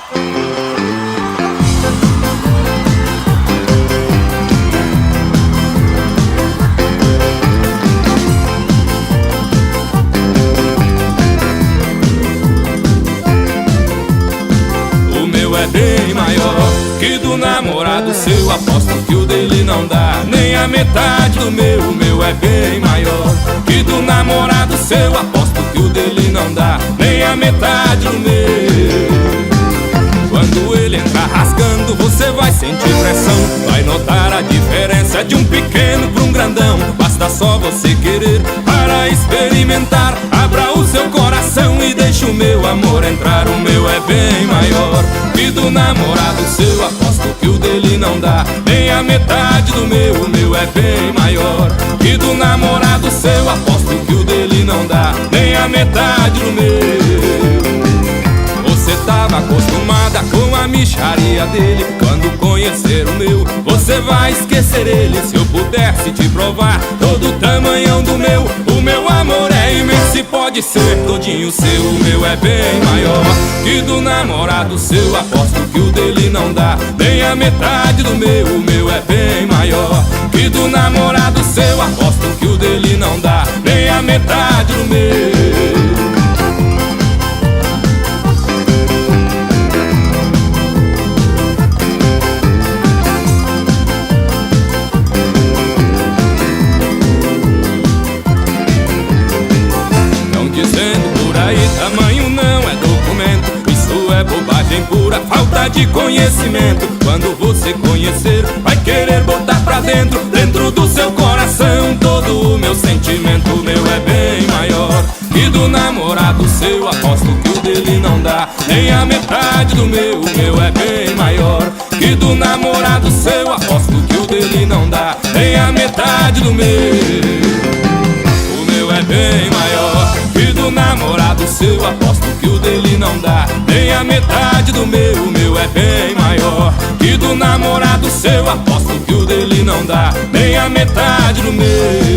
É bem maior que do namorado seu, aposto que o dele não dá nem a metade do meu. O meu é bem maior que do namorado seu, aposto que o dele não dá nem a metade do meu. Quando ele entrar rasgando, você vai sentir pressão, vai notar a diferença de um pequeno para um grandão. Basta só você querer para experimentar. Abra o seu coração e deixe o meu amor entrar. O meu é bem maior que do namorado seu, aposto que o dele não dá nem a metade do meu. O meu é bem maior que do namorado seu, aposto que o dele não dá nem a metade do meu. Você tava acostumada com a mixaria dele, quando conhecer o meu, você vai esquecer ele. Se eu pudesse te provar todo o tamanhão do meu, o meu amor é imenso e pode ser todinho seu. O meu é bem maior que do namorado seu, aposto que o dele não dá nem a metade do meu. O meu é bem maior que do namorado seu, aposto que o dele não dá nem a metade do meu. Tamanho não é documento, isso é bobagem pura, falta de conhecimento. Quando você conhecer, vai querer botar pra dentro, dentro do seu coração, todo o meu sentimento. O meu é bem maior que do namorado seu, aposto que o dele não dá nem a metade do meu. O meu é bem maior que do namorado seu, aposto que o dele não dá nem a metade do meu. O meu é bem maior que do namorado seu, aposto que o dele não dá nem a metade do meu. O meu é bem maior que do namorado seu, aposto que o dele não dá nem a metade do meu.